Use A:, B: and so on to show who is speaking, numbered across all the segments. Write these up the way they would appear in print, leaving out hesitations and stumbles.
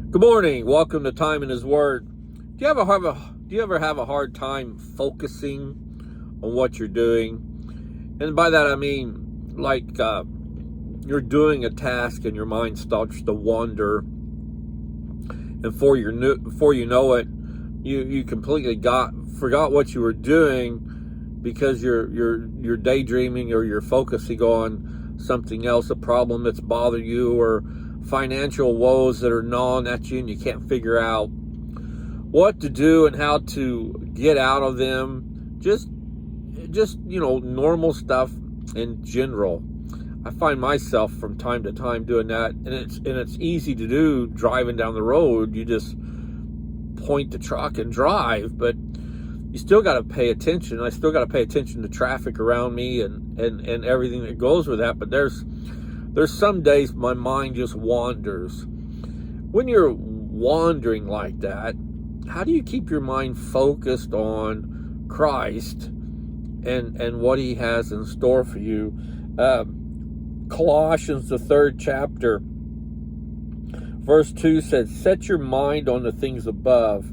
A: Good morning. Welcome to Time in His Word. Do you ever have a hard time focusing on what you're doing? And by that I mean, like you're doing a task and your mind starts to wander, and before you know it, you completely forgot what you were doing because you're daydreaming, or you're focusing on something else, a problem that's bothered you, or financial woes that are gnawing at you, and you can't figure out what to do and how to get out of them. Just normal stuff in general. I find myself from time to time doing that, and it's easy to do driving down the road. You just point the truck and drive, but you still got to pay attention. I still got to pay attention to traffic around me and everything that goes with that. But there's some days my mind just wanders. When you're wandering like that, how do you keep your mind focused on Christ and what He has in store for you? Colossians, the 3rd chapter, verse 2 says, "Set your mind on the things above,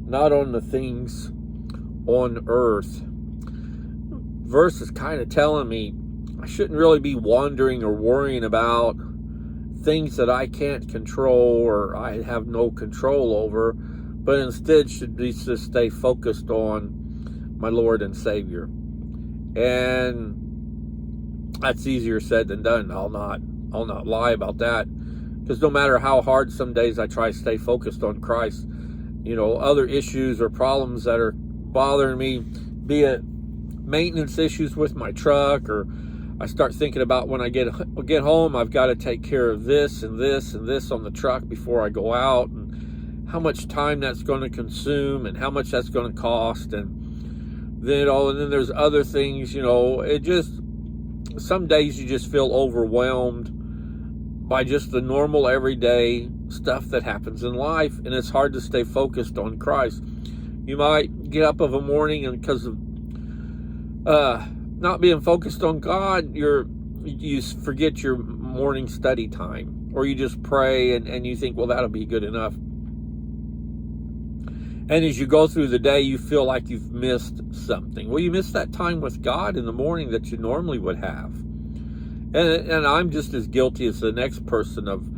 A: not on the things on earth." Verse is kind of telling me I shouldn't really be wandering or worrying about things that I can't control or I have no control over, but instead should be to stay focused on my Lord and Savior. And that's easier said than done. I'll not lie about that, because no matter how hard some days I try to stay focused on Christ, other issues or problems that are bothering me, be it maintenance issues with my truck, or I start thinking about when I get home, I've got to take care of this and this and this on the truck before I go out, and how much time that's going to consume and how much that's going to cost. And then there's other things. It just, some days you just feel overwhelmed by just the normal everyday stuff that happens in life, and it's hard to stay focused on Christ. You might get up of a morning, and because of not being focused on God, you forget your morning study time, or you just pray and you think, well, that'll be good enough. And as you go through the day, you feel like you've missed something. Well, you missed that time with God in the morning that you normally would have. And I'm just as guilty as the next person of,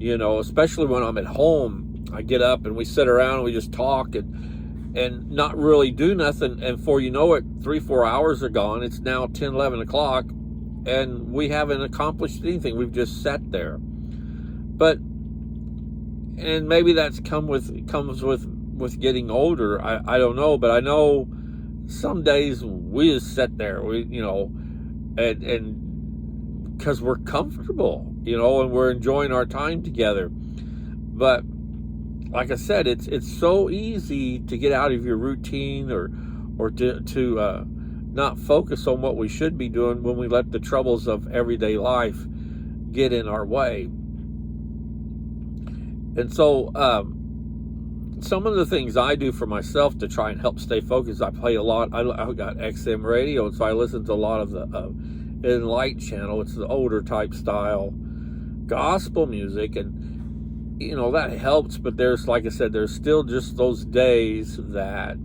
A: especially when I'm at home, I get up and we sit around and we just talk and not really do nothing. And before you know it, 3-4 hours are gone. It's now 10, 11 o'clock, and we haven't accomplished anything. We've just sat there. And maybe that's comes with getting older. I don't know, but I know some days we just sit there, and because we're comfortable, and we're enjoying our time together. But like I said, it's so easy to get out of your routine or to not focus on what we should be doing when we let the troubles of everyday life get in our way. And so some of the things I do for myself to try and help stay focused, I play a lot. I got XM radio, so I listen to a lot of the Enlight channel. It's the older type style gospel music, and that helps. But there's, like I said, there's still just those days that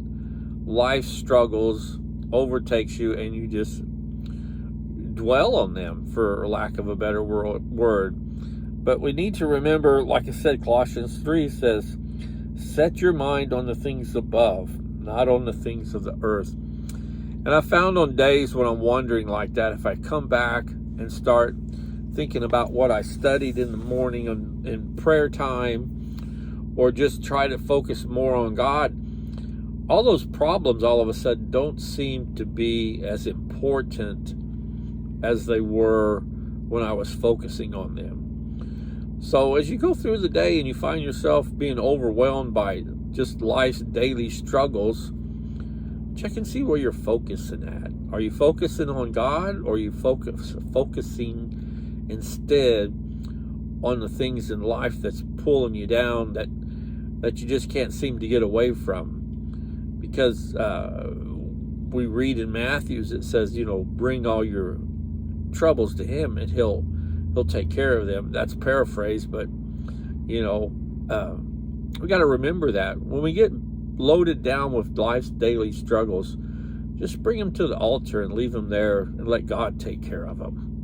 A: life struggles overtakes you, and you just dwell on them, for lack of a better word. But we need to remember, like I said, Colossians 3 says, "Set your mind on the things above, not on the things of the earth." And I found on days when I'm wondering like that, if I come back and start thinking about what I studied in the morning in prayer time, or just try to focus more on God, all those problems all of a sudden don't seem to be as important as they were when I was focusing on them. So as you go through the day and you find yourself being overwhelmed by just life's daily struggles, check and see where you're focusing at. Are you focusing on God, or are you focusing instead on the things in life that's pulling you down, that you just can't seem to get away from? Because we read in Matthews, it says, bring all your troubles to Him and He'll take care of them. That's paraphrased, but We got to remember that when we get loaded down with life's daily struggles, just bring them to the altar and leave them there and let God take care of them.